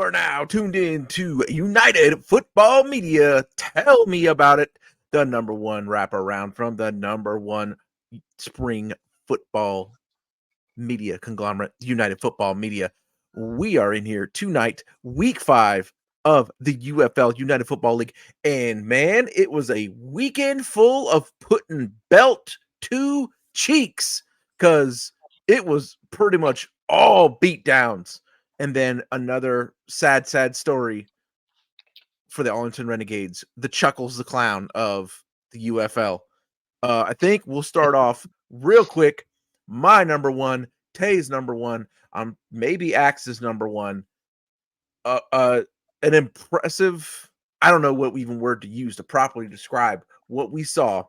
are now tuned in to United Football Media. Tell me about it. The number one wraparound from the number one spring football media conglomerate, United Football Media. We are in here tonight, week 5 of the UFL, United Football League. And man, it was a weekend full of putting belt to cheeks because it was pretty much all beatdowns. And then another sad story for the Arlington Renegades, the Chuckles the Clown of the UFL. I think we'll start off real quick. My number one, Tay's number one, maybe Axe's number one. An impressive, I don't know what even word to use to properly describe what we saw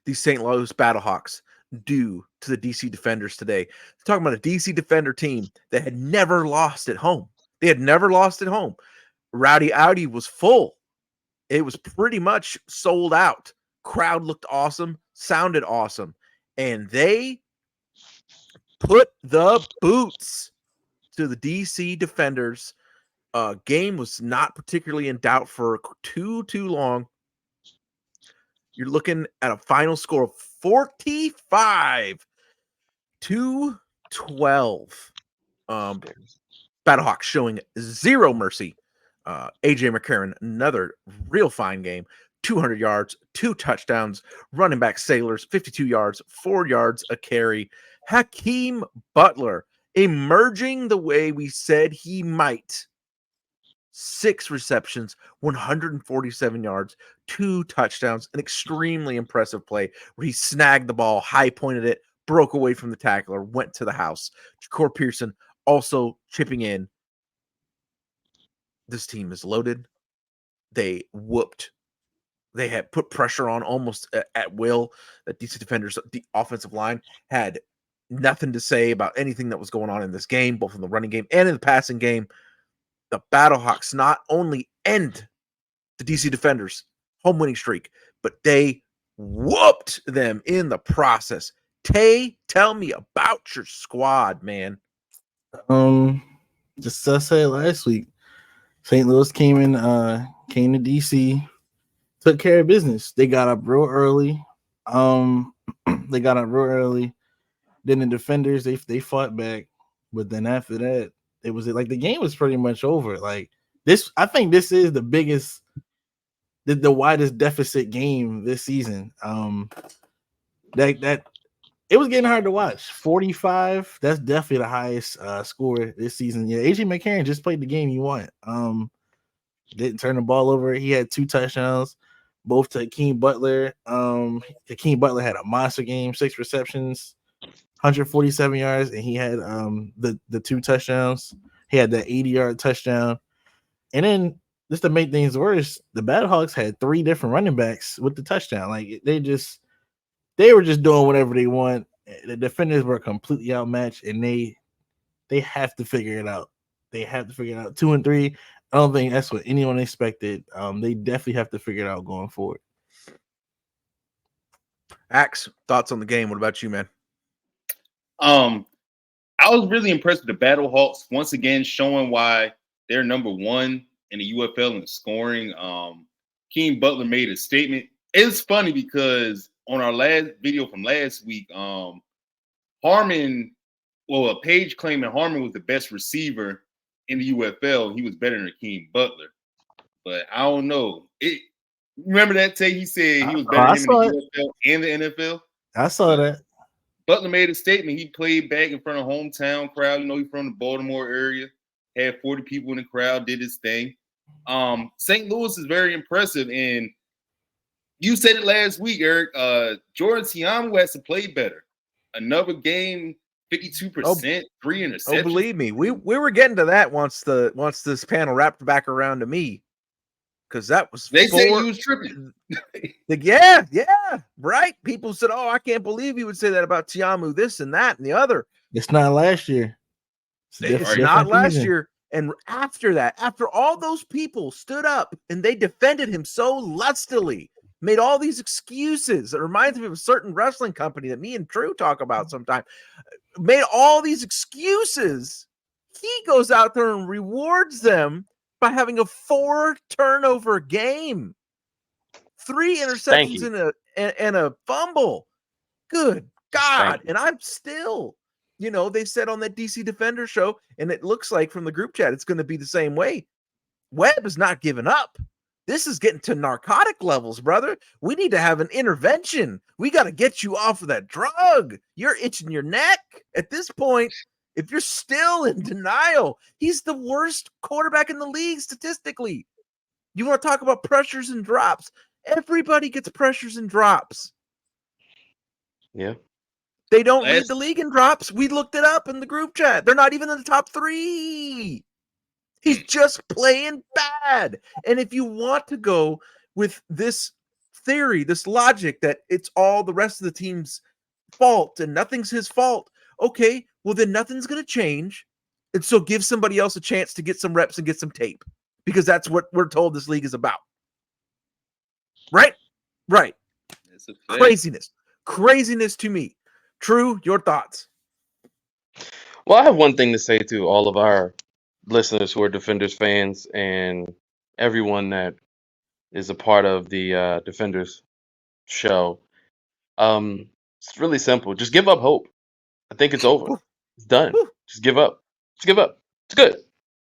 the St. Louis Battlehawks do to the DC Defenders today. Talking about a DC Defender team that had never lost at home. They had never lost at home. Rowdy Audi was full. It was pretty much sold out. Crowd looked awesome, sounded awesome, and they put the boots to the DC Defenders. Game was not particularly in doubt for too long. You're looking at a final score of 45-12. Battlehawks showing zero mercy. AJ McCarron, another real fine game. 200 yards, 2 touchdowns. Running back Sailors, 52 yards, 4 yards a carry. Hakeem Butler emerging the way we said he might. 6 receptions, 147 yards, 2 touchdowns, an extremely impressive play where he snagged the ball, high pointed it, broke away from the tackler, went to the house. Ja'Cour Pearson also chipping in. This team is loaded. They whooped. They had put pressure on almost at will. The DC Defenders, the offensive line, had nothing to say about anything that was going on in this game, both in the running game and in the passing game. The Battlehawks not only end the DC Defenders' home winning streak, but they whooped them in the process. Tay, tell me about your squad, man. Just as I said last week, St. Louis came to DC, took care of business. They got up real early. Then the Defenders they fought back, but then after that, it was like the game was pretty much over. Like this, I think this is the biggest, the widest deficit game this season. That it was getting hard to watch. 45, that's definitely the highest score this season. Yeah, AJ McCarron just played the game you want. Didn't turn the ball over. He had 2 touchdowns, both to Hakeem Butler. Hakeem Butler had a monster game, 6 receptions, 147 yards, and he had the 2 touchdowns. He had that 80-yard touchdown. And then just to make things worse, the Battlehawks had 3 different running backs with the touchdown. Like they were just doing whatever they want. The defenders were completely outmatched, and they have to figure it out. They have to figure it out. 2 and 3. I don't think that's what anyone expected. They definitely have to figure it out going forward. Axe, thoughts on the game? What about you, man? I was really impressed with the Battlehawks once again, showing why they're number 1 in the UFL in scoring. Hakeem Butler made a statement. It's funny because on our last video from last week, Paige claiming Harmon was the best receiver in the UFL. He was better than Hakeem Butler, but I don't know. Remember that Tay? He said he was better than him in the UFL and the NFL. I saw that. Butler made a statement. He played back in front of hometown crowd. You know, he's from the Baltimore area. Had 40 people in the crowd. Did his thing. St. Louis is very impressive, and you said it last week, Eric. Jordan Tiamu has to play better. Another game, 52%, 3 interceptions. Oh, believe me, we were getting to that once this panel wrapped back around to me, because that was they said you was tripping. yeah, right. People said, "Oh, I can't believe he would say that about Tiamu, this and that and the other." It's not last year. It's not last year. And after that, after all those people stood up and they defended him so lustily, made all these excuses. It reminds me of a certain wrestling company that me and Drew talk about sometimes. Made all these excuses. He goes out there and rewards them by having a 4-turnover game, 3 interceptions and a fumble. Good God. And I'm still, they said on that DC Defender show, and it looks like from the group chat, it's going to be the same way. Webb is not giving up. This is getting to narcotic levels, brother. We need to have an intervention. We got to get you off of that drug. You're itching your neck at this point. If you're still in denial, he's the worst quarterback in the league statistically. You want to talk about pressures and drops? Everybody gets pressures and drops. Yeah. They don't lead the league in drops. We looked it up in the group chat. They're not even in the top 3. He's just playing bad. And if you want to go with this theory, this logic that it's all the rest of the team's fault and nothing's his fault, okay, well then nothing's going to change. And so give somebody else a chance to get some reps and get some tape, because that's what we're told this league is about. Right? Right. Craziness to me. True, your thoughts? Well, I have one thing to say to all of our listeners who are Defenders fans and everyone that is a part of the Defenders show. It's really simple. Just give up hope. I think it's over. It's done. Just give up. Just give up. It's good.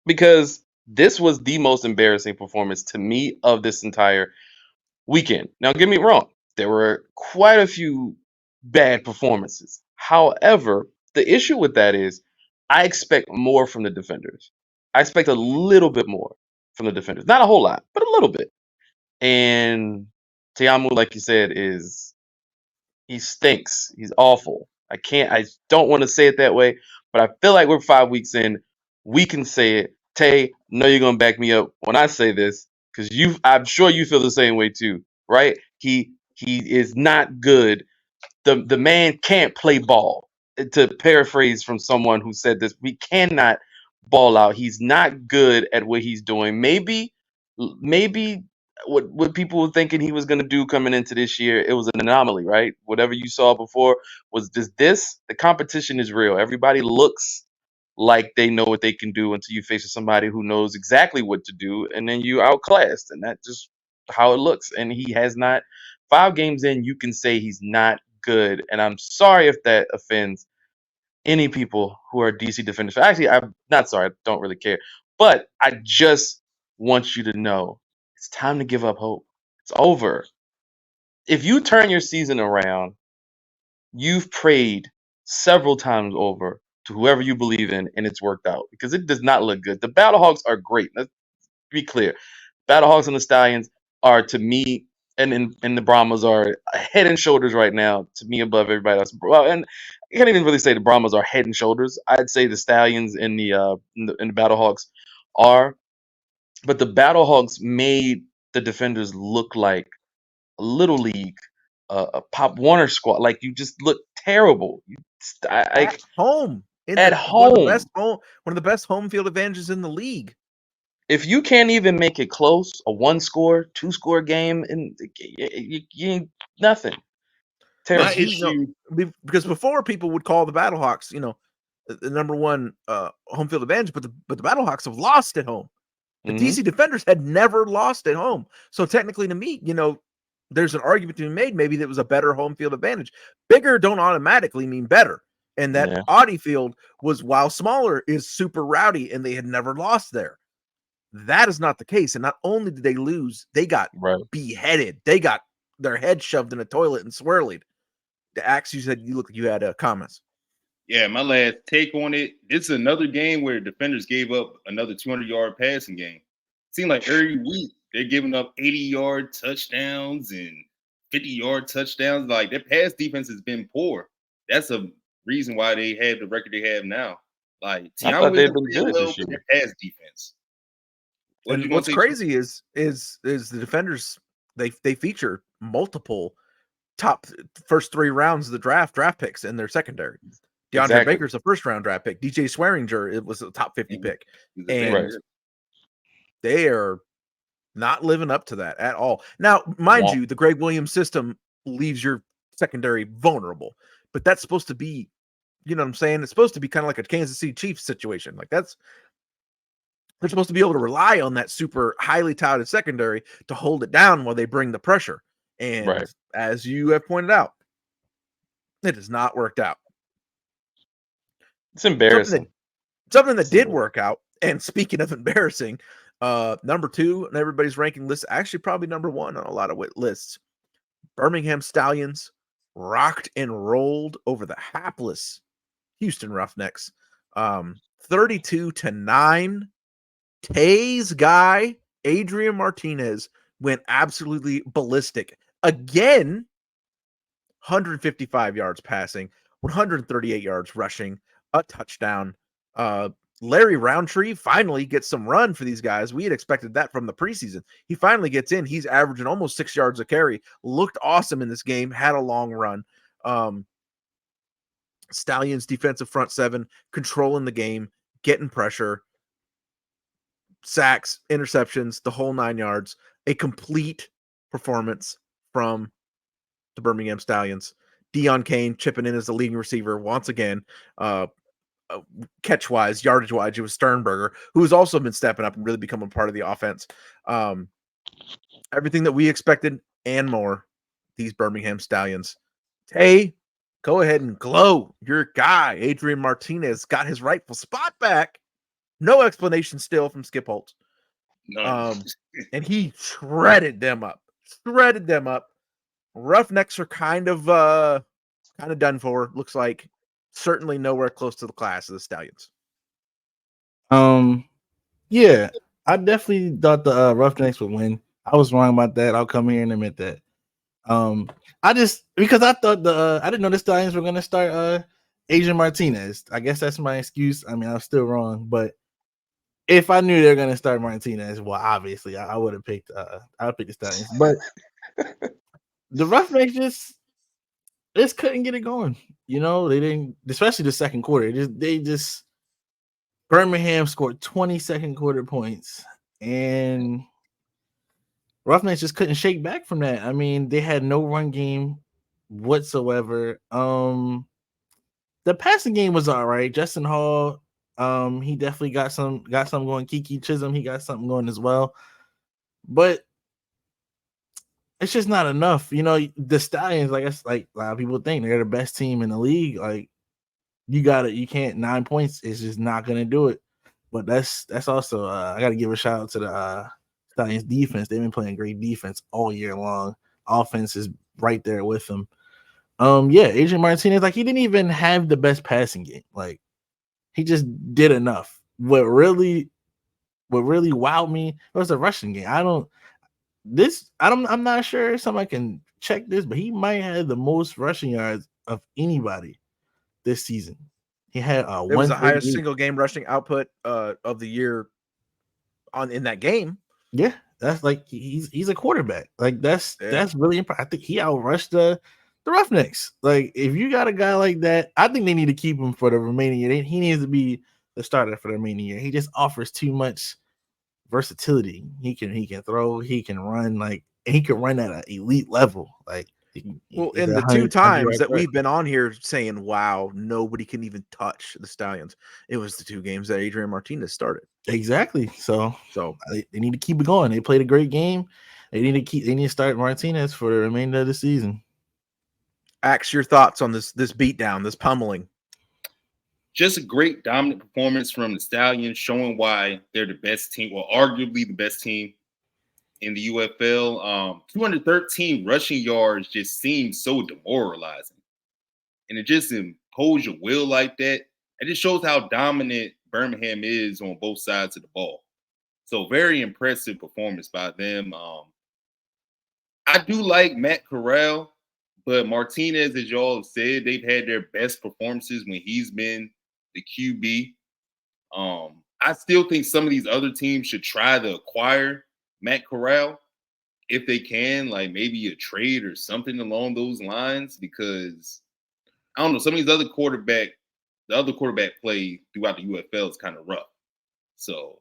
Because this was the most embarrassing performance to me of this entire weekend. Now, get me wrong. There were quite a few bad performances. However, the issue with that is I expect more from the Defenders. I expect a little bit more from the Defenders. Not a whole lot, but a little bit. And Tiamu, like you said, he stinks. He's awful. I don't want to say it that way, but I feel like we're 5 weeks in. We can say it. Tay, I know you're gonna back me up when I say this, because I'm sure you feel the same way too, right? He is not good. The man can't play ball. To paraphrase from someone who said this, we cannot ball out. He's not good at what he's doing. Maybe what people were thinking he was going to do coming into this year, it was an anomaly, right? Whatever you saw before was just this. The competition is real. Everybody looks like they know what they can do until you face somebody who knows exactly what to do, and then you outclassed, and that's just how it looks. And he has not. 5 games in, you can say he's not good, and I'm sorry if that offends any people who are DC Defenders. Actually, I'm not sorry. I don't really care. But I just want you to know it's time to give up hope. It's over. If you turn your season around, you've prayed several times over to whoever you believe in, and it's worked out, because it does not look good. The Battlehawks are great. Let's be clear. Battlehawks and the Stallions are, to me, and the Brahmas are head and shoulders right now, to me, above everybody else. Well, and I can't even really say the Brahmas are head and shoulders. I'd say the Stallions and the Battlehawks are, but the Battlehawks made the Defenders look like a little league, a Pop Warner squad. Like, you just look terrible. At home, one of the best home field advantages in the league. If you can't even make it close, a 1-score, 2-score game, and you nothing. My issue, because before people would call the Battlehawks, the number one home field advantage, but the Battlehawks have lost at home. The DC Defenders had never lost at home. So technically, to me, there's an argument to be made. Maybe that was a better home field advantage. Bigger don't automatically mean better. And that Audi field was, while smaller, is super rowdy, and they had never lost there. That is not the case. And not only did they lose, they got beheaded. They got their head shoved in a toilet and swirled. The Axe, you said you looked like you had comments. Yeah, my last take on it. It's another game where Defenders gave up another 200-yard passing game. Seemed like every week they're giving up 80-yard touchdowns and 50-yard touchdowns. Like, their pass defense has been poor. That's a reason why they have the record they have now. Like, I thought they've been good this year. Their pass defense. And what's crazy is the Defenders, they feature multiple top first 3 rounds of the draft picks in their secondary. DeAndre Baker's a first-round draft pick. DJ Swearinger, it was a top 50 pick. And they are not living up to that at all. Now, mind you, the Greg Williams system leaves your secondary vulnerable, but that's supposed to be You know what I'm saying? It's supposed to be kind of like a Kansas City Chiefs situation. Like they're supposed to be able to rely on that super highly touted secondary to hold it down while they bring the pressure. And Right. as you have pointed out, it has not worked out. It's embarrassing. Something that did work out. And speaking of embarrassing, number 2 on everybody's ranking list, actually probably number 1 on a lot of lists. Birmingham Stallions rocked and rolled over the hapless Houston Roughnecks. 32-9. Tay's guy, Adrian Martinez, went absolutely ballistic. Again, 155 yards passing, 138 yards rushing, a touchdown. Larry Roundtree finally gets some run for these guys. We had expected that from the preseason. He finally gets in. He's averaging almost 6 yards a carry. Looked awesome in this game. Had a long run. Stallions defensive front 7 controlling the game, getting pressure, sacks, interceptions, the whole 9 yards. A complete performance from the Birmingham Stallions. Deion Kane chipping in as the leading receiver once again. Catch-wise, yardage-wise, it was Sternberger, who has also been stepping up and really becoming part of the offense. Everything that we expected and more, these Birmingham Stallions. Hey, go ahead and glow. Your guy, Adrian Martinez, got his rightful spot back. No explanation still from Skip Holtz. And he shredded them up. Roughnecks are kind of done for. Looks like certainly nowhere close to the class of the Stallions. Yeah, I definitely thought the Roughnecks would win. I was wrong about that. I'll come here and admit that. Because I thought I didn't know the Stallions were gonna start Adrian Martinez. I guess that's my excuse. I mean, I was still wrong, but if I knew they were gonna start Martinez, well, obviously I would have picked the Stallions. But the Roughnecks just couldn't get it going. You know, they didn't, especially the second quarter. Birmingham scored 20 second quarter points, and Roughnecks just couldn't shake back from that. I mean, they had no run game whatsoever. The passing game was all right. Justin Hall, he definitely got some going. Kiki Chisholm, he got something going as well. But it's just not enough. You know, the Stallions, like a lot of people think they're the best team in the league. Like you can't 9 points is just not gonna do it. But that's also I gotta give a shout out to the Stallions defense. They've been playing great defense all year long. Offense is right there with them. Adrian Martinez, like he didn't even have the best passing game. Like he just did enough. What really wowed me was the rushing game. I'm not sure if somebody can check this, but he might have the most rushing yards of anybody this season. He had it was the highest single game rushing output of the year in that game. Yeah, that's like he's a quarterback. Like that's really impressive. I think he outrushed the Roughnecks. Like if you got a guy like that, I think they need to keep him for the remaining year. He needs to be the starter for the remaining year. He just offers too much versatility. He can throw, he can run, like he can run at an elite level. Like in the 2 times that we've been on here saying, wow, nobody can even touch the Stallions, it was the 2 games that Adrian Martinez started. Exactly. So they need to keep it going. They played a great game. They need to start Martinez for the remainder of the season. Axe, your thoughts on this beatdown, this pummeling? Just a great dominant performance from the Stallions, showing why they're the best team, or arguably the best team in the UFL. 213 rushing yards just seems so demoralizing. And it just imposes your will like that. It just shows how dominant Birmingham is on both sides of the ball. So very impressive performance by them. I do like Matt Corral, but Martinez, as y'all have said, they've had their best performances when he's been the QB. I still think some of these other teams should try to acquire Matt Corral if they can, like maybe a trade or something along those lines, because I don't know, some of these the other quarterback play throughout the UFL is kind of rough. So,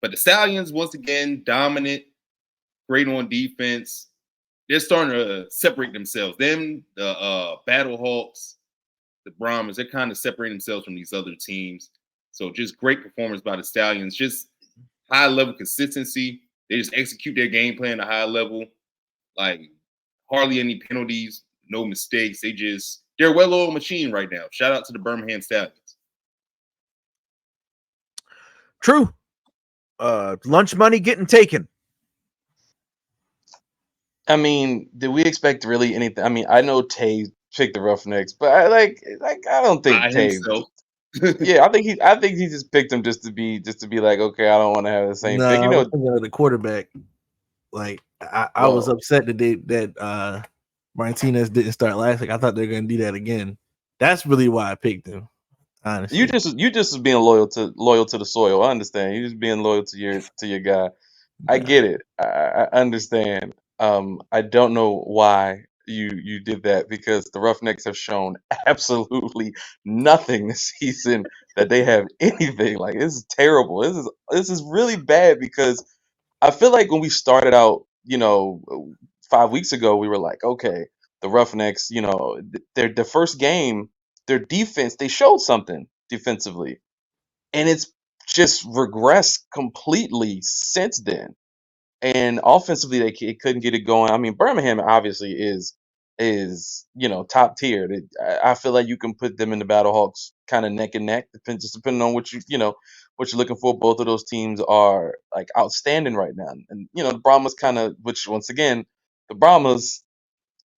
but the Stallions, once again, dominant, great on defense. They're starting to separate themselves. Them, the Battlehawks, the brahmas, they're kind of separating themselves from these other teams. So just great performance by the Stallions. Just high level consistency. They just execute their game plan at a high level. Like hardly any penalties, no mistakes. They're a well-oiled machine right now. Shout out to the Birmingham Stallions. True. Lunch money getting taken. I mean, did we expect really anything? I mean, I know Tay picked the Roughnecks, but I don't think By Tay. himself. Yeah, I think he just picked him just to be like, okay, I don't want to have the same pick. No, You I know, was thinking of the quarterback. Like I was well, upset that Martinez didn't start last week. I thought they were gonna do that again. That's really why I picked him. Honestly, you just was being loyal to the soil. I understand. You just being loyal to your guy. I Nah. get it. I understand. I don't know why you did that because the Roughnecks have shown absolutely nothing this season that they have anything. Like this is terrible. This is really bad because I feel like when we started out, 5 weeks ago, we were like, okay, the Roughnecks, their first game, their defense, they showed something defensively, and it's just regressed completely since then. And offensively, couldn't get it going. I mean, Birmingham obviously is top tier. I feel like you can put them in the Battlehawks kind of neck and neck, depending on what you're looking for. Both of those teams are like outstanding right now, and the Brahmas kind of, which once again, the Brahmas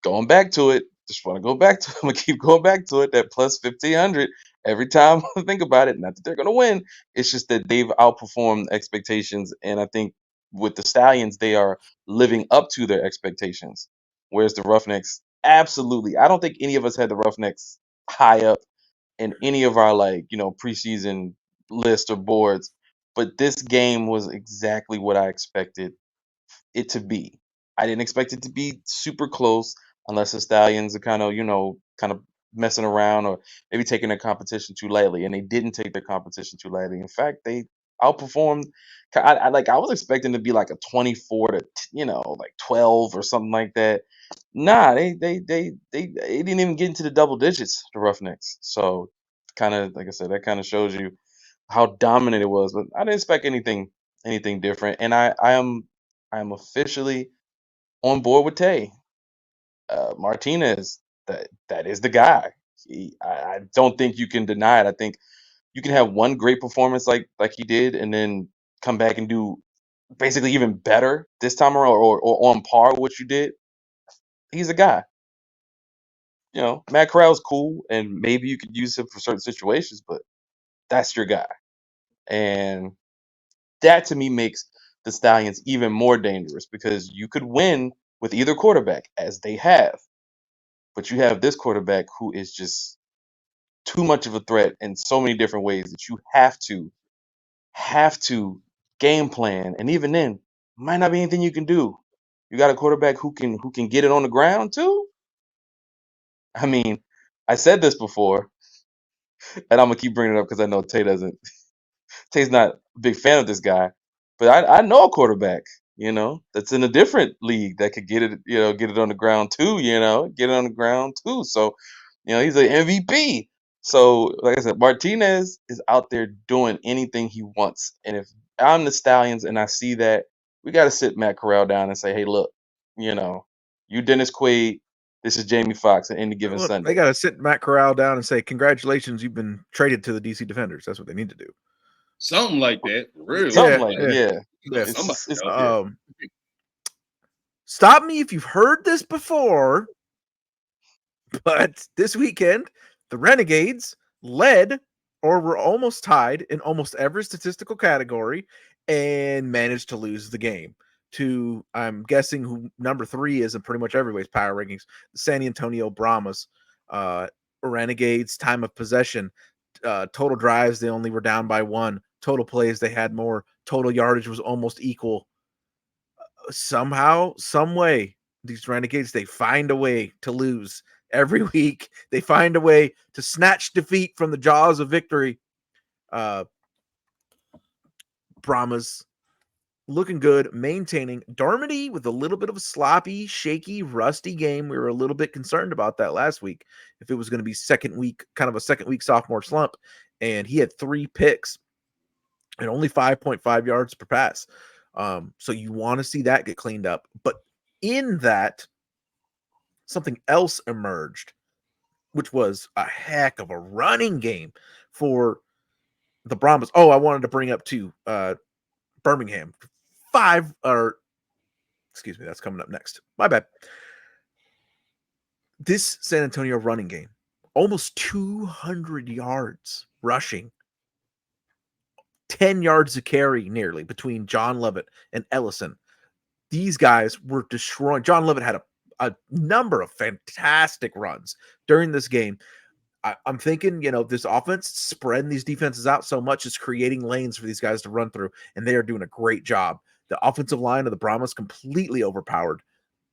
going back to it. Just want to go back to it. I'm gonna keep going back to it. That plus 1,500 every time I think about it. Not that they're gonna win. It's just that they've outperformed expectations, and I think with the Stallions, they are living up to their expectations. Whereas the Roughnecks, absolutely, I don't think any of us had the Roughnecks high up in any of our preseason list or boards. But this game was exactly what I expected it to be. I didn't expect it to be super close unless the Stallions are kind of messing around or maybe taking their competition too lightly. And they didn't take their competition too lightly. In fact, they outperformed. I was expecting to be like a 24 to 12 or something like that. Nah, they didn't even get into the double digits, the Roughnecks. So kind of like I said, that kind of shows you how dominant it was. But I didn't expect anything different. And I am officially on board with Tay. Martinez, that is the guy. I don't think you can deny it. I think you can have one great performance like he did, and then come back and do basically even better this time around, or on par with what you did. He's a guy. Matt Corral's cool, and maybe you could use him for certain situations, but that's your guy. And that to me makes the Stallions even more dangerous because you could win with either quarterback, as they have, but you have this quarterback who is just too much of a threat in so many different ways that you have to game plan, and even then, might not be anything you can do. You got a quarterback who can get it on the ground too. I mean, I said this before, and I'm gonna keep bringing it up because I know Tay doesn't. Tay's not a big fan of this guy, but I know a quarterback, that's in a different league that could get it on the ground too, get it on the ground too. So, he's an MVP. So, like I said, Martinez is out there doing anything he wants. And if I'm the Stallions and I see that, we got to sit Matt Corral down and say, hey, look, you Dennis Quaid, this is Jamie Foxx at any given Look, they Sunday. got to sit Matt Corral down and say, congratulations, you've been traded to the DC Defenders. That's what they need to do. Something like that. Really. Something like that, yeah. Somebody It's out there. Stop me if you've heard this before, but this weekend, the Renegades led or were almost tied in almost every statistical category and managed to lose the game to, I'm guessing, who number 3 is in pretty much everybody's power rankings, the San Antonio Brahmas. Renegades, time of possession, total drives, they only were down by 1. Total plays, they had more. Total yardage was almost equal. Somehow, some way, these Renegades, they find a way to lose every week. They find a way to snatch defeat from the jaws of victory. Brahmas, looking good, maintaining. Darmody with a little bit of a sloppy, shaky, rusty game. We were a little bit concerned about that last week. If it was going to be kind of a second week sophomore slump, and he had 3 picks and only 5.5 yards per pass. So you want to see that get cleaned up. But in that, something else emerged, which was a heck of a running game for the Brahmas. Oh, I wanted to bring up too, Birmingham. Excuse me, that's coming up next. My bad. This San Antonio running game, almost 200 yards rushing, 10 yards a carry nearly between John Lovett and Ellison. These guys were destroying. John Lovett had a number of fantastic runs during this game. I'm thinking, this offense spreading these defenses out so much is creating lanes for these guys to run through, and they are doing a great job. The offensive line of the Brahmas completely overpowered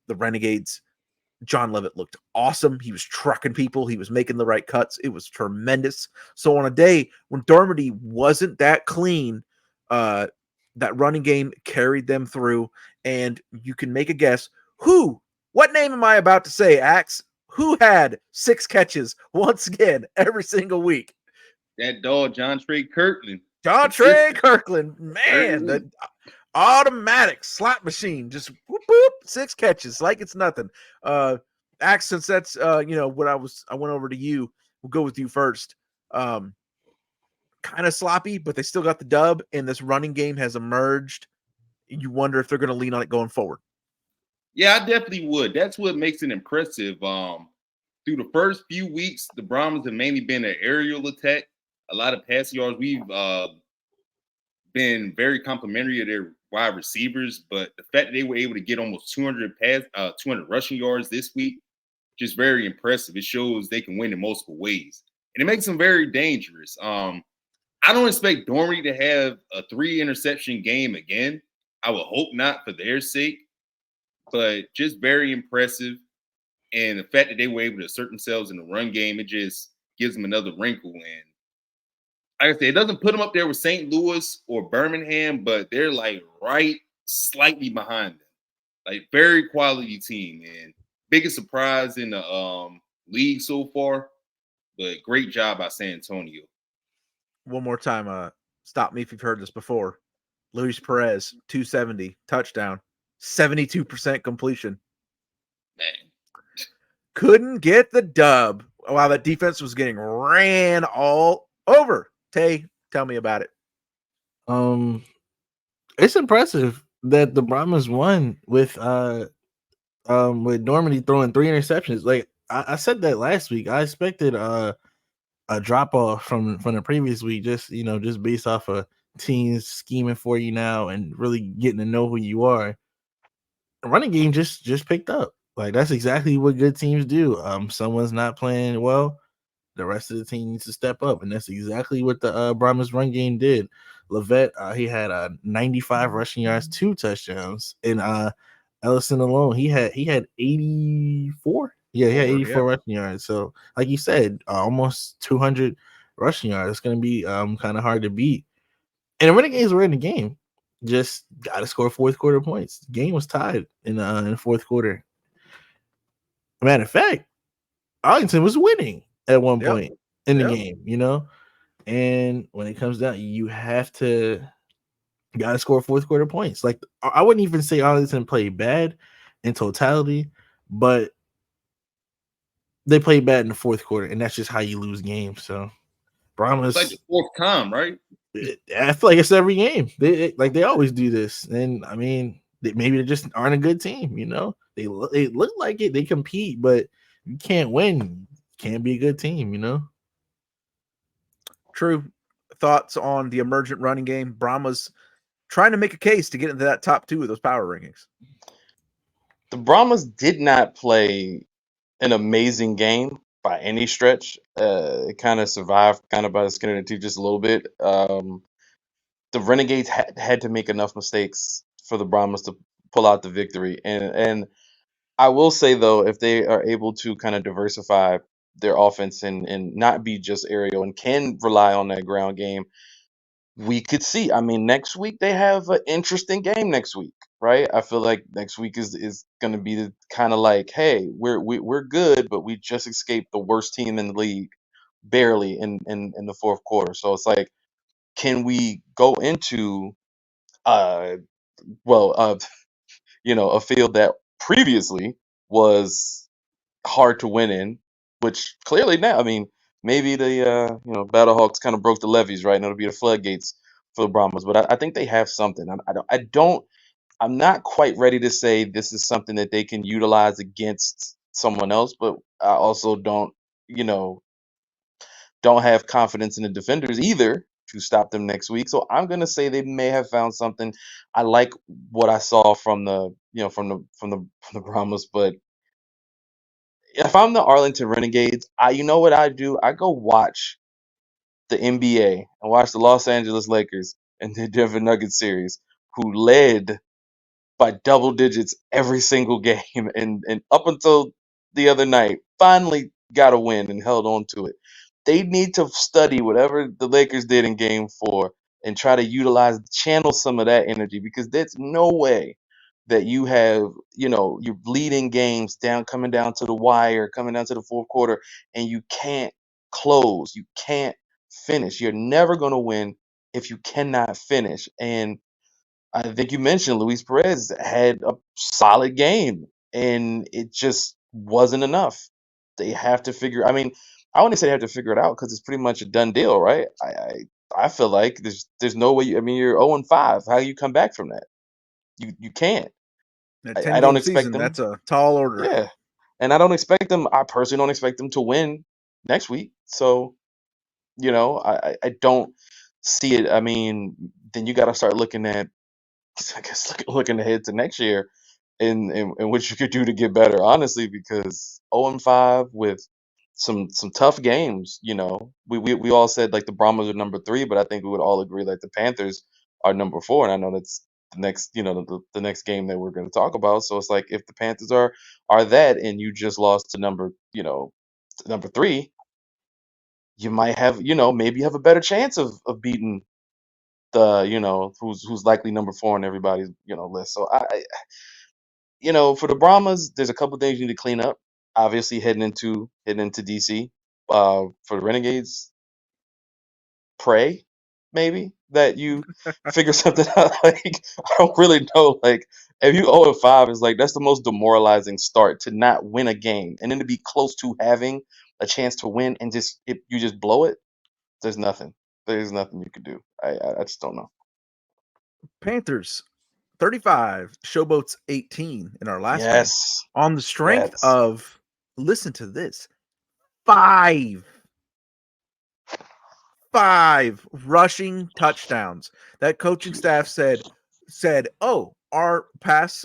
the Renegades. John Lovett looked awesome. He was trucking people. He was making the right cuts. It was tremendous. So on a day when Darmody wasn't that clean, that running game carried them through. And you can make a guess. What name am I about to say, Axe? Who had 6 catches once again every single week? That dog, John Trey Kirkland. John Trey Kirkland. Man, the automatic slot machine. Just whoop, whoop, 6 catches like it's nothing. Axe, since that's what I went over to you. We'll go with you first. Kind of sloppy, but they still got the dub, and this running game has emerged. You wonder if they're going to lean on it going forward. Yeah, I definitely would. That's what makes it impressive. Through the first few weeks, the Brahmas have mainly been an aerial attack. A lot of passing yards. We've been very complimentary of their wide receivers, but the fact that they were able to get almost 200 rushing yards this week, just very impressive. It shows they can win in multiple ways, and it makes them very dangerous. I don't expect Dormy to have a 3 interception game again. I would hope not for their sake, but just very impressive. And the fact that they were able to assert themselves in the run game, it just gives them another wrinkle. And like I said, it doesn't put them up there with St. Louis or Birmingham, but they're like right slightly behind them. Like very quality team, and biggest surprise in the league so far. But great job by San Antonio. One more time, stop me if you've heard this before. Luis Perez, 270, touchdown, 72% completion. Man. Couldn't get the dub while that defense was getting ran all over. Tay, tell me about it. It's impressive that the Brahmas won with Normandy throwing 3 interceptions. Like I said that last week. I expected a drop off from the previous week, just based off of teams scheming for you now and really getting to know who you are. The running game just picked up. Like that's exactly what good teams do. Someone's not playing well, the rest of the team needs to step up, and that's exactly what the Brahmas run game did. Levet, he had 95 rushing yards, 2 touchdowns, and Ellison alone, he had 84. Yeah, he had 84 rushing yards. So, like you said, almost 200 rushing yards. It's going to be kind of hard to beat. And the Renegades were in the game. Just got to score fourth quarter points. The game was tied in the fourth quarter. Matter of fact, Arlington was winning at one point in the game, and when it comes down, you have to gotta score fourth quarter points. Like I wouldn't even say Arlington played bad in totality, but they played bad in the fourth quarter, and that's just how you lose games. So Brahmas, it's like the fourth time, right? I feel like it's every game. They always do this, and I mean, maybe they just aren't a good team. They look like it, they compete, but you can't win. Can't be a good team. True. Thoughts on the emergent running game? Brahmas trying to make a case to get into that top 2 of those power rankings. The Brahmas did not play an amazing game by any stretch. It kind of survived kind of by the skin of their teeth just a little bit. The Renegades had to make enough mistakes for the Brahmas to pull out the victory. And I will say, though, if they are able to kind of diversify their offense and not be just aerial and can rely on that ground game, we could see. I mean, next week they have an interesting game next week, right? I feel like next week is going to be the kind of like, hey, we're good, but we just escaped the worst team in the league barely in the fourth quarter. So it's like, can we go into uh well a field that previously was hard to win in, which clearly now, I mean, maybe the battlehawks kind of broke the levees, right? And it'll be the floodgates for the brahmas, but I think they have something. I'm not quite ready to say this is something that they can utilize against someone else, but I also don't have confidence in the defenders either to stop them next week. So I'm gonna say they may have found something. I like what I saw from the from the brahmas, but if I'm the Arlington Renegades, you know what I do? I go watch the NBA and watch the Los Angeles Lakers and the Denver Nuggets series, who led by double digits every single game, and up until the other night, finally got a win and held on to it. They need to study whatever the Lakers did in Game 4 and try to channel some of that energy, because there's no way that you're leading games down, coming down to the wire, coming down to the fourth quarter, and you can't close, you can't finish. You're never going to win if you cannot finish. And I think you mentioned Luis Perez had a solid game, and it just wasn't enough. They have to figure. I mean, I wouldn't say they have to figure it out because it's pretty much a done deal, right? I feel like there's no way. I mean, you're 0-5. How do you come back from that? You can't. In a I don't 10-game expect season, them. that's a tall order. Yeah, and I don't expect them. I personally don't expect them to win next week. So I don't see it. I mean, then you got to start looking at, I guess, looking ahead to next year, and what you could do to get better, honestly, because 0-5 with some tough games. We all said like the Brahmas are number 3, but I think we would all agree like the Panthers are number 4, and I know that's the next the next game that we're going to talk about. So it's like, if the Panthers are that, and you just lost to number 3, you might have, maybe you have a better chance of beating the who's likely number 4 on everybody's list. So for the Brahmas, there's a couple things you need to clean up. Obviously, heading into DC. For the Renegades, pray maybe that you figure something out. Like, I don't really know. Like, if you 0-5, it's like that's the most demoralizing start, to not win a game and then to be close to having a chance to win, and you just blow it. There's nothing. There's nothing you could do. I just don't know. Panthers 35, Showboats 18 in our last game. Yes. On the strength Yes. of, listen to this, 5 rushing touchdowns. That coaching staff said, "Oh, our pass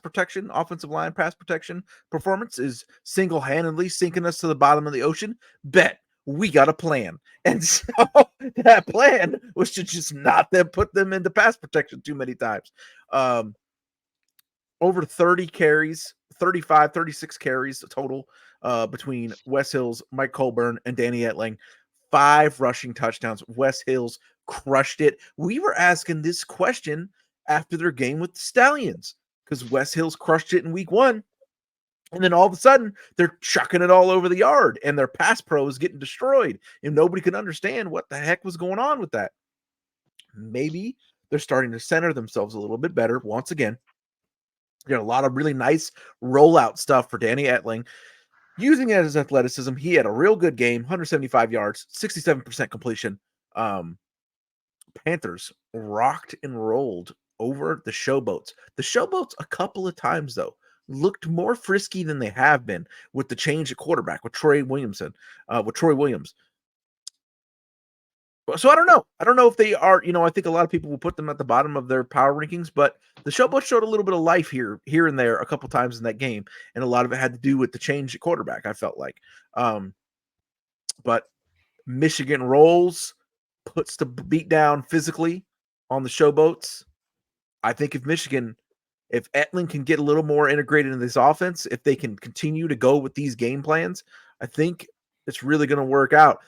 protection, offensive line pass protection performance is single-handedly sinking us to the bottom of the ocean. Bet we got a plan." And so that plan was to just not put them into pass protection too many times. Over 30 carries, 35, 36 carries total between Wes Hills, Mike Colburn, and Danny Etling. 5 rushing touchdowns. Wes Hills crushed it. We were asking this question after their game with the Stallions, because Wes Hills crushed it in week 1. And then all of a sudden, they're chucking it all over the yard, and their pass pro is getting destroyed. And nobody could understand what the heck was going on with that. Maybe they're starting to center themselves a little bit better once again. Got a lot of really nice rollout stuff for Danny Etling. Using it as athleticism, he had a real good game, 175 yards, 67% completion. Panthers rocked and rolled over the Showboats. The Showboats, a couple of times, though, looked more frisky than they have been with the change at quarterback with Troy Williams. So I don't know. I don't know if they are, I think a lot of people will put them at the bottom of their power rankings, but the Showboats showed a little bit of life here and there a couple times in that game, and a lot of it had to do with the change at quarterback, I felt like. But Michigan rolls, puts the beat down physically on the Showboats. I think if Etling can get a little more integrated in this offense, if they can continue to go with these game plans, I think it's really going to work out.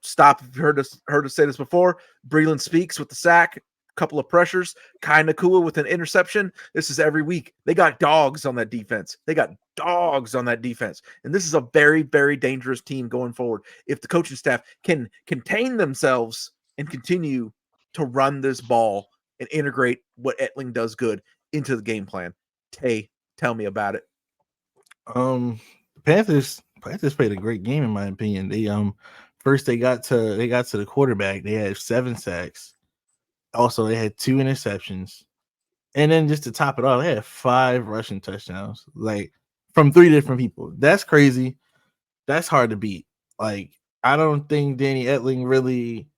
stop. You've heard us say this before. Breland Speaks with the sack, couple of pressures, kind of cool with an interception. This is every week. They got dogs on that defense. And this is a very, very dangerous team going forward. If the coaching staff can contain themselves and continue to run this ball and integrate what Etling does good into the game plan. Tay, tell me about it. Panthers played a great game in my opinion. They first they got to the quarterback. They had 7 sacks. Also, they had 2 interceptions. And then just to top it off, they had 5 rushing touchdowns, like from 3 different people. That's crazy. That's hard to beat. Like, I don't think Danny Etling really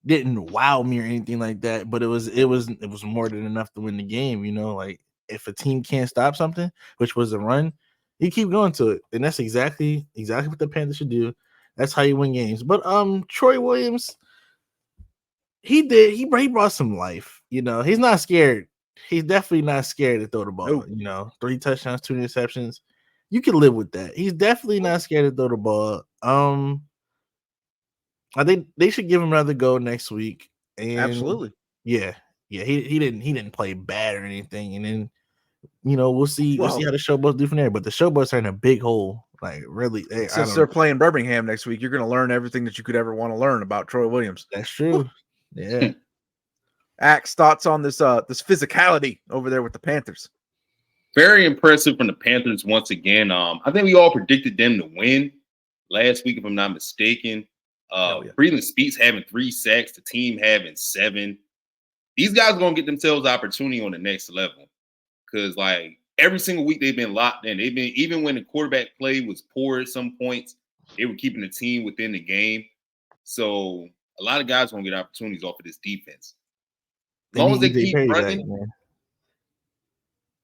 didn't wow me or anything like that, but it was more than enough to win the game. Like if a team can't stop something, which was a run, you keep going to it, and that's exactly what the Panthers should do. That's how you win games. But Troy Williams, he brought some life. He's not scared. He's definitely not scared to throw the ball. Nope. 3 touchdowns, 2 interceptions. You can live with that. He's definitely not scared to throw the ball. I think they should give him another go next week. And Absolutely. Yeah. He didn't play bad or anything. And then we'll see how the Showboats do from there. But the Showboats are in a big hole. Like really, since they're playing Birmingham next week, you're going to learn everything that you could ever want to learn about Troy Williams. That's true. Yeah. Axe, thoughts on this physicality over there with the Panthers? Very impressive from the Panthers once again. I think we all predicted them to win last week, if I'm not mistaken. Breland Speaks having 3 sacks, the team having 7. These guys are going to get themselves opportunity on the next level because, like, every single week they've been locked in. They've been, even when the quarterback play was poor at some points, they were keeping the team within the game. So a lot of guys are going to get opportunities off of this defense. As long as they keep running.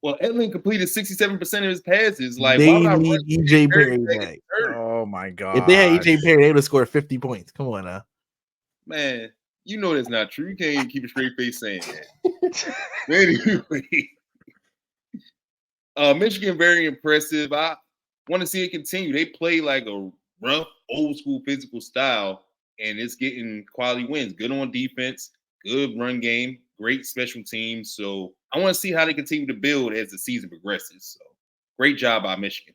Well, Etling completed 67% of his passes. Like, they why not need EJ Perry back? Oh my god! If they had EJ Perry, they would have scored 50 points. Come on now, man. That's not true. You can't even keep a straight face saying that. Anyway, Michigan very impressive. I want to see it continue. They play like a rough, old school physical style, and it's getting quality wins. Good on defense, good run game, great special teams. So I want to see how they continue to build as the season progresses. So great job by Michigan.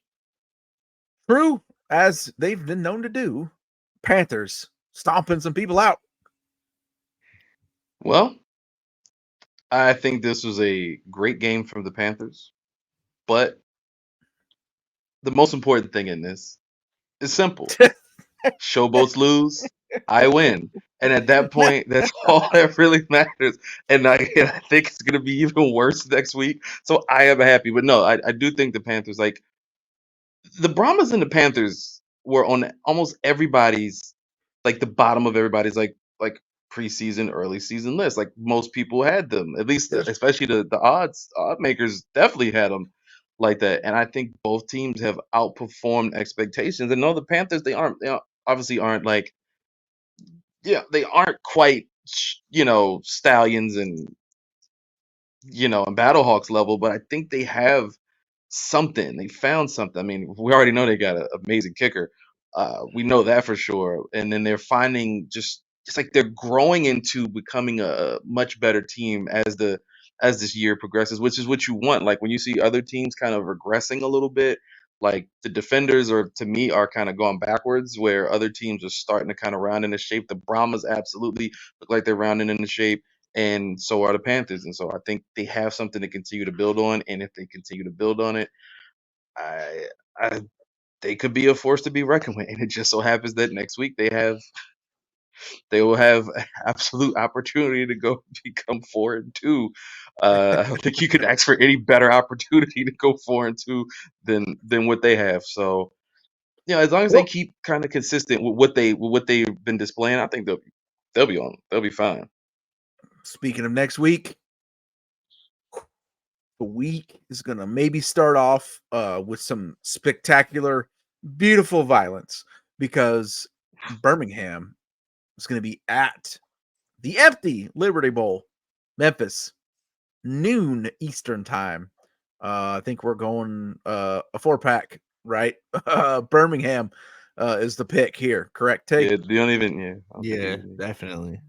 True, as they've been known to do. Panthers stomping some people out. Well, I think this was a great game from the Panthers, but the most important thing in this is simple. Showboats lose, I win. And at that point, that's all that really matters. And I think it's going to be even worse next week. So I am happy. But no, I do think the Panthers, like, the Brahmas and the Panthers were on almost everybody's, like, the bottom of everybody's, like preseason, early season list. Like, most people had them, at least, especially the odd makers definitely had them like that. And I think both teams have outperformed expectations. And no, the Panthers, they obviously aren't like, they aren't quite, Stallions and, and Battlehawks level, but I think they have something. They found something. I mean, we already know they got an amazing kicker. We know that for sure. And then they're finding just like they're growing into becoming a much better team as this year progresses, which is what you want. Like when you see other teams kind of regressing a little bit, like the Defenders to me are kind of going backwards, where other teams are starting to kind of round into shape. The Brahmas absolutely look like they're rounding into shape, and so are the Panthers. And so I think they have something to continue to build on. And if they continue to build on it, they could be a force to be reckoned with. And it just so happens that next week they will have absolute opportunity to go become 4-2. I don't think you could ask for any better opportunity to go 4-2 than what they have. So, as long as they keep kind of consistent with what they've been displaying, I think they'll be fine. Speaking of next week, the week is gonna maybe start off with some spectacular, beautiful violence because Birmingham is going to be at the empty Liberty Bowl, Memphis, noon Eastern time. I think we're going a 4-pack, right? Birmingham is the pick here. Correct take? Yeah, you don't even. Yeah, I don't think Yeah, you- definitely.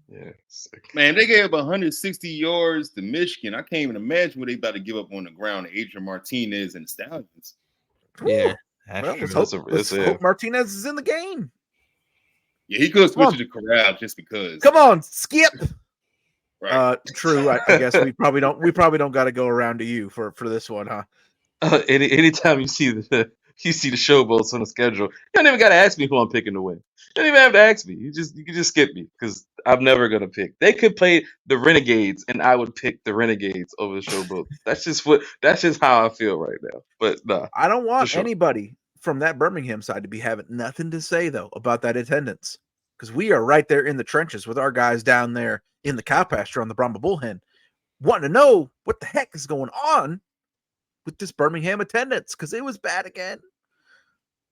yeah. Sick. Man, they gave up 160 yards to Michigan. I can't even imagine what they about to give up on the ground to Adrian Martinez and the Stallions. Yeah, Whew. that's Well, true. let's hope Martinez is in the game. Yeah, he could Come switch on. it to Corral just because. Come on, Skip. Right. True. I guess we probably don't got to go around to you for this one, huh? Anytime you see the showboats on the schedule, you don't even got to ask me who I'm picking to win. You don't even have to ask me. You can just skip me because I'm never gonna pick. They could play the Renegades, and I would pick the Renegades over the showboat. That's just how I feel right now. But nah, I don't want sure. anybody from that Birmingham side to be having nothing to say though about that attendance, because we are right there in the trenches with our guys down there in the cow pasture on the Brahma Bullhen, wanting to know what the heck is going on with this Birmingham attendance, because it was bad again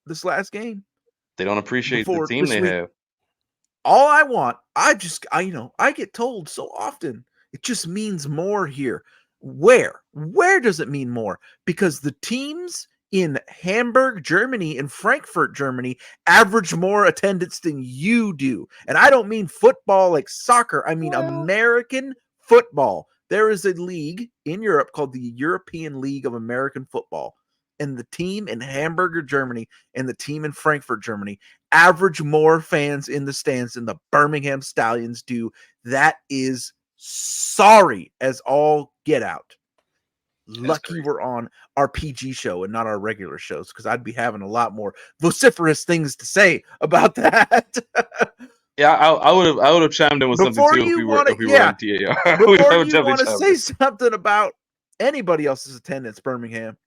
this last game. They don't appreciate the Before team this they week, have. all I want, I get told so often, it just means more here. Where does it mean more? Because the teams in Hamburg, Germany, and Frankfurt, Germany, average more attendance than you do. And I don't mean football like soccer. I mean American football. There is a league in Europe called the European League of American Football. And the team in Hamburg, Germany, and the team in Frankfurt, Germany, average more fans in the stands than the Birmingham Stallions do. That is sorry as all get out. Lucky we're on our PG show and not our regular shows, because I'd be having a lot more vociferous things to say about that. Yeah, I would have chimed in with something Before too you if we want were to, on TAR. before I would you definitely want to chime say in. something about anybody else's attendance, Birmingham,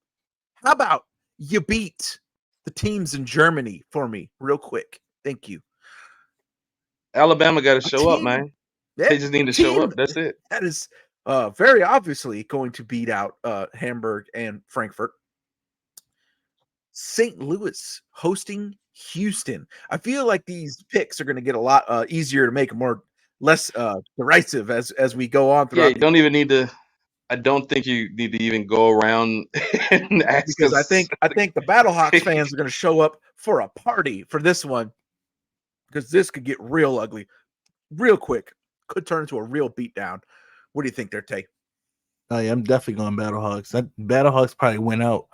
how about you beat the teams in Germany for me real quick? Thank you. Alabama got to show up, team- man. Yeah, They just need to show team up. That's it. that is very obviously going to beat out Hamburg and Frankfurt. St. Louis hosting Houston. I feel like these picks are going to get a lot easier to make, less derisive as we go on Yeah, throughout. you don't even need to. I don't think you need to even go around and ask Because us. I think the Battlehawks fans are going to show up for a party for this one, because this could get real ugly real quick. Could turn into a real beatdown. What do you think, there, Tay? Oh yeah, I'm definitely going Battlehawks. Battlehawks probably went out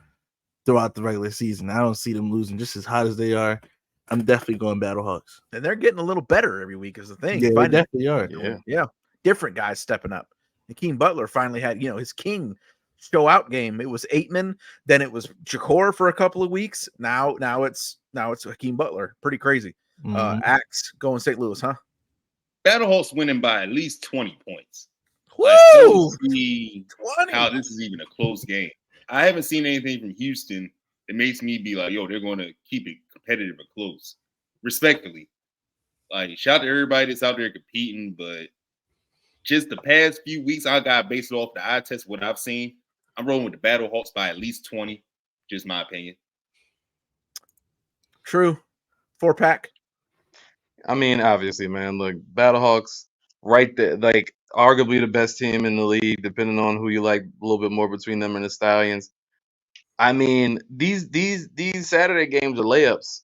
throughout the regular season. I don't see them losing just as hot as they are. I'm definitely going Battlehawks. And they're getting a little better every week is the thing. Yeah, they definitely are. Yeah. Different guys stepping up. Hakeem Butler finally had, his king show out game. It was Aitman, then it was Jakor for a couple of weeks. Now it's Hakeem Butler. Pretty crazy. Axe going St. Louis, huh? Battlehawks winning by at least 20 points. Woo! I don't see 20. how this is even a close game. I haven't seen anything from Houston that makes me be like, yo, they're going to keep it competitive or close. Respectfully. Like, shout out to everybody that's out there competing, but just the past few weeks, I got to base it off the eye test, what I've seen. I'm rolling with the Battlehawks by at least 20. Just my opinion. True. 4-pack. I mean, obviously, man. Look, Battlehawks, right there, like arguably the best team in the league, depending on who you like a little bit more between them and the Stallions. I mean, these Saturday games are layups.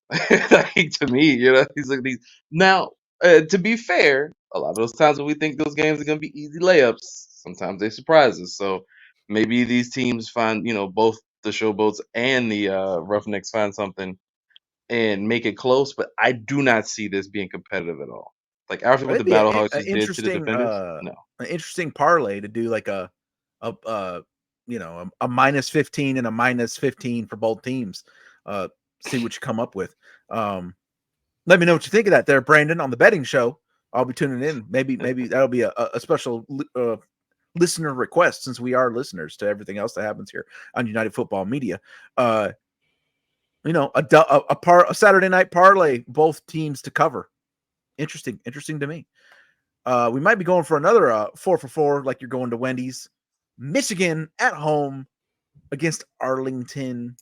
Like, to me, these. Now, to be fair, a lot of those times when we think those games are gonna be easy layups, sometimes they surprise us. So maybe these teams find, both the Showboats and the Roughnecks find something and make it close. But I do not see this being competitive at all. Like after what the It'd be Battlehawks just did to the Defenders, no. an interesting parlay to do, like a minus 15 and a minus 15 for both teams. See what you come up with. Let me know what you think of that there, Brandon, on the betting show. I'll be tuning in. Maybe that'll be a special listener request, since we are listeners to everything else that happens here on United Football Media. A Saturday night parlay, both teams to cover. Interesting to me. We might be going for another 4-for-4, like you're going to Wendy's. Michigan at home against Arlington.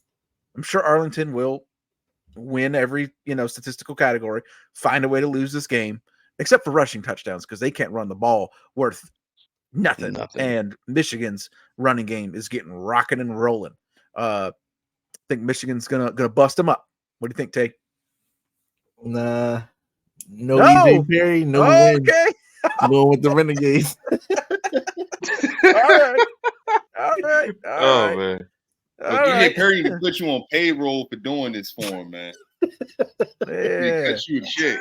I'm sure Arlington will win every statistical category, find a way to lose this game, except for rushing touchdowns, because they can't run the ball worth nothing. And Michigan's running game is getting rocking and rolling. I think Michigan's gonna bust them up. What do you think, Tay? Nah, no EJ Perry, no win. Okay. I'm going with the Renegades. All right. All right. All Oh right. man. Look, All EJ right. Perry to put you on payroll for doing this for him, man. They Yeah. cut you a check.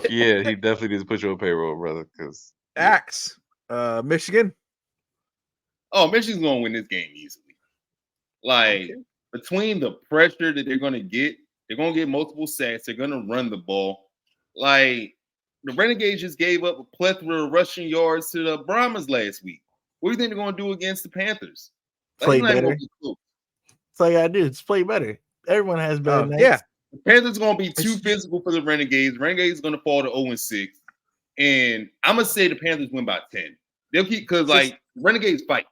Yeah, he definitely needs to put you on payroll, brother. Because Axe. Michigan. Oh, Michigan's gonna win this game easily. Like Okay. between the pressure that they're gonna get multiple sacks. They're gonna run the ball. Like the Renegades just gave up a plethora of rushing yards to the Brahmas last week. What do you think they're gonna do against the Panthers? Like, Play it's not even gonna better. be close. That's all you gotta do. Just play better. Everyone has better nights. Yeah. The Panthers gonna be too It's- physical for the Renegades. Renegades gonna fall to 0-6. And I'm gonna say the Panthers win by 10. They'll keep because like Renegades fight.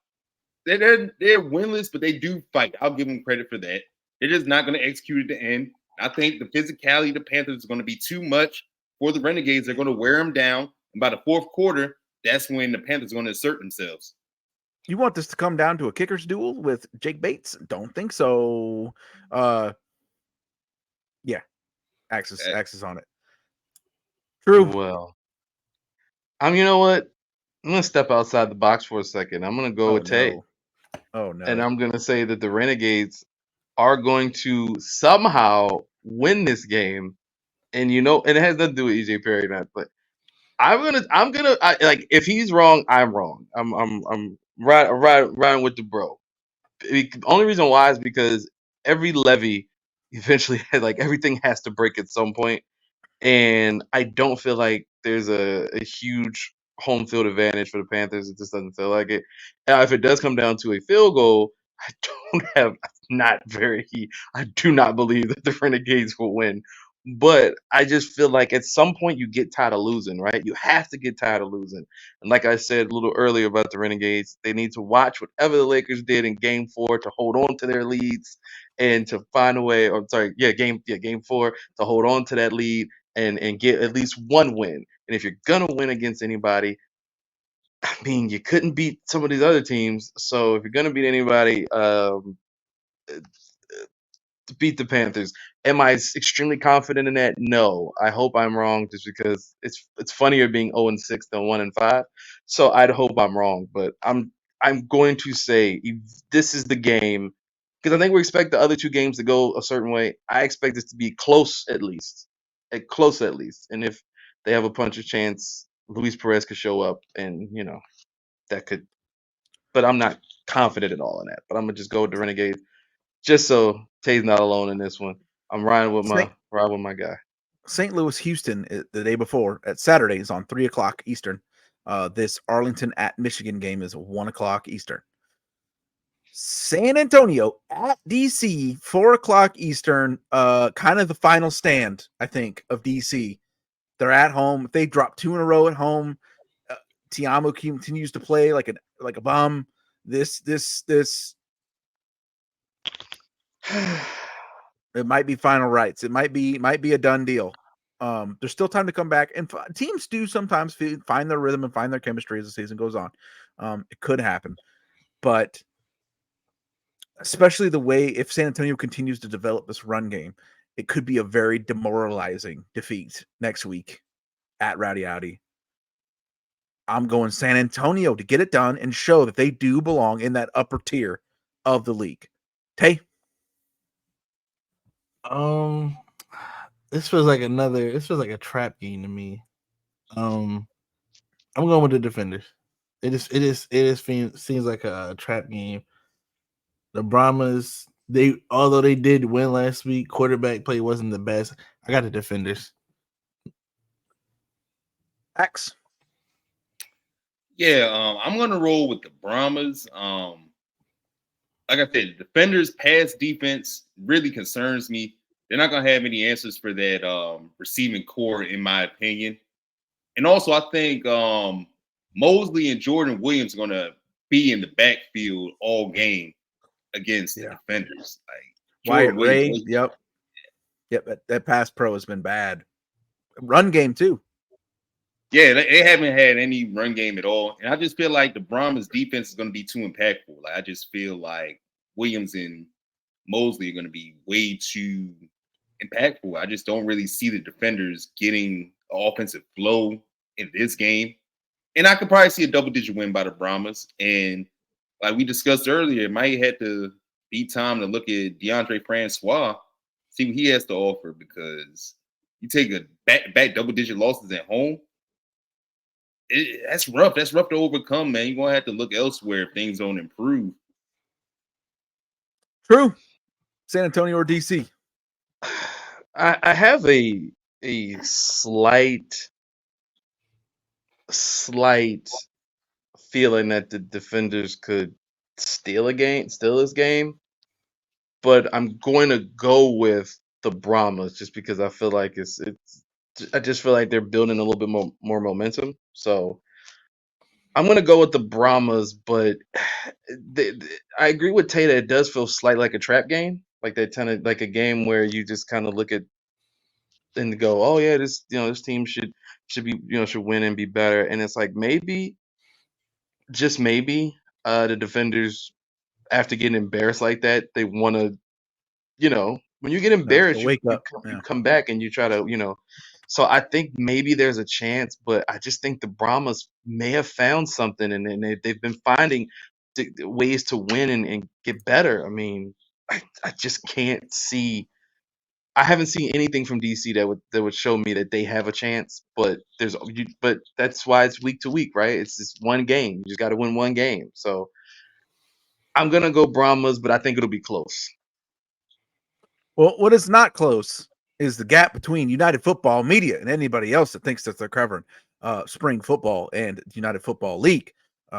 They're winless, but they do fight. I'll give them credit for that. They're just not going to execute at the end. I think the physicality of the Panthers is going to be too much for the Renegades. They're going to wear them down. And by the fourth quarter, that's when the Panthers are going to assert themselves. You want this to come down to a kicker's duel with Jake Bates? Don't think so. Yeah. Axis on it. True. well, you know what? I'm gonna step outside the box for a second. I'm gonna go with Tay. No. Oh no. And I'm gonna say that the Renegades are going to somehow win this game. And and it has nothing to do with EJ Perry, man. But like if he's wrong, I'm wrong. I'm riding with the bro. The only reason why is because every levy eventually like everything has to break at some point. And I don't feel like there's a huge home field advantage for the Panthers. It just doesn't feel like it. Now, if it does come down to a field goal, I do not believe that the Renegades will win. But I just feel like at some point you get tired of losing, right? You have to get tired of losing. And like I said a little earlier about the Renegades, they need to watch whatever the Lakers did in game 4 to hold on to their leads and to find a way, game 4 to hold on to that lead and get at least one win. And if you're gonna win against anybody, I mean, you couldn't beat some of these other teams. So if you're gonna beat anybody, to beat the Panthers. Am I extremely confident in that? No. I hope I'm wrong, just because it's funnier being 0-6 than 1-5. So I'd hope I'm wrong, but I'm going to say if this is the game, because I think we expect the other two games to go a certain way. I expect this to be close at least, And if they have a punch of chance, Luis Perez could show up, and that could. But I'm not confident at all in that. But I'm gonna just go with the Renegades, just so Tay's not alone in this one. I'm riding with my guy. St. Louis, Houston, the day before at Saturday is on 3:00 Eastern. This Arlington at Michigan game is 1:00 Eastern. San Antonio at DC, 4:00 Eastern. Kind of the final stand, I think, of DC. They're at home. If they drop 2 in a row at home, Tiamo continues to play like a bum. This it might be final rights. It might be a done deal. There's still time to come back, and teams do sometimes find their rhythm and find their chemistry as the season goes on. It could happen, but especially the way if San Antonio continues to develop this run game, it could be a very demoralizing defeat next week at Rowdy Audi. I'm going San Antonio to get it done and show that they do belong in that upper tier of the league. Tay? This feels like a trap game to me. I'm going with the Defenders. It seems like a trap game. The Brahmas, although they did win last week, quarterback play wasn't the best. I got the Defenders. X. Yeah, I'm gonna roll with the Brahmas. Like I said, defenders' pass defense really concerns me. They're not gonna have any answers for that receiving core, in my opinion. And also, I think Mosley and Jordan Williams are gonna be in the backfield all game against the defenders. Like Wyatt Jordan Ray. Williams. Yep. That pass pro has been bad. Run game too. Yeah, they haven't had any run game at all. And I just feel like the Brahmas defense is going to be too impactful. Like, I just feel like Williams and Mosley are going to be way too impactful. I just don't really see the defenders getting offensive flow in this game. And I could probably see a double-digit win by the Brahmas. And like we discussed earlier, it might have to be time to look at DeAndre Francois, see what he has to offer, because you take a back double-digit losses at home. That's rough. That's rough to overcome, man. You're going to have to look elsewhere if things don't improve. True. San Antonio or DC? I have a slight feeling that the defenders could steal this game, but I'm going to go with the Brahmas just because I feel like I just feel like they're building a little bit more momentum. So I'm going to go with the Brahmas, but I agree with Tata. It does feel slightly like a trap game, like they tend to like a game where you just kind of look at and go, oh yeah, this team should be should win and be better, and it's like maybe, just maybe, the defenders, after getting embarrassed like that, they want to, when you get embarrassed, wake up. you come back and you try to, So I think maybe there's a chance, but I just think the Brahmas may have found something, and they've been finding ways to win and get better. I mean, I just can't see. I haven't seen anything from DC that would show me that they have a chance. But but that's why it's week to week, right? It's just one game. You just got to win one game. So I'm gonna go Brahmas, but I think it'll be close. Well, what is not close is the gap between United Football Media and anybody else that thinks that they're covering spring football and United Football League.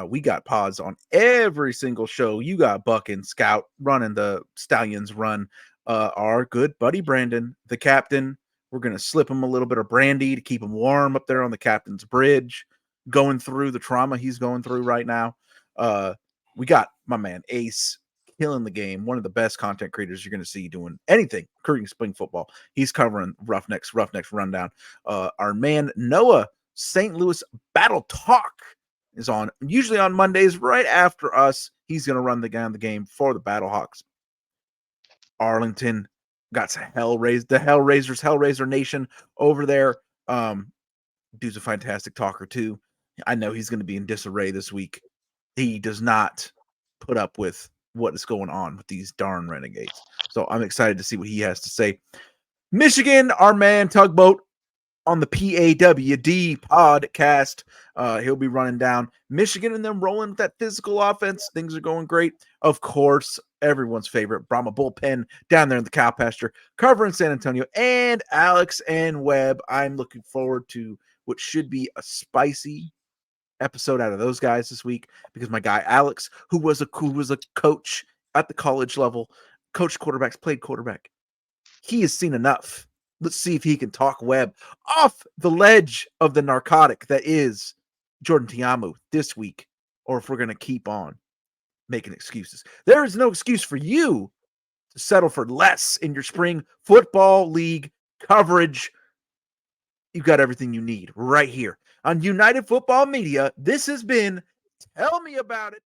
We got pods on every single show. You got Buck and Scout running the Stallions run. Our good buddy Brandon, the captain. We're going to slip him a little bit of brandy to keep him warm up there on the captain's bridge, going through the trauma he's going through right now. We got my man Ace killing the game. One of the best content creators you're going to see doing anything, including spring football. He's covering Roughnecks rundown. Our man Noah, St. Louis Battle Talk, is on usually on Mondays right after us. He's going to run the game for the Battlehawks. Arlington got the Hellraiser Nation over there. Dude's a fantastic talker too. I know he's going to be in disarray this week. He does not put up with what is going on with these darn Renegades. So I'm excited to see what he has to say. Michigan, our man Tugboat on the PAWD podcast. He'll be running down Michigan and then rolling with that physical offense. Things are going great. Of course, everyone's favorite Brahma bullpen down there in the cow pasture, covering San Antonio, and Alex and Webb. I'm looking forward to what should be a spicy episode out of those guys this week, because my guy Alex, who was a coach at the college level, coached quarterbacks, played quarterback. He has seen enough. Let's see if he can talk Webb off the ledge of the narcotic that is Jordan Tiamu this week, or if we're going to keep on making excuses. There is no excuse for you to settle for less in your spring football league coverage. You've got everything you need right here on United Football Media. This has been Tell Me About It.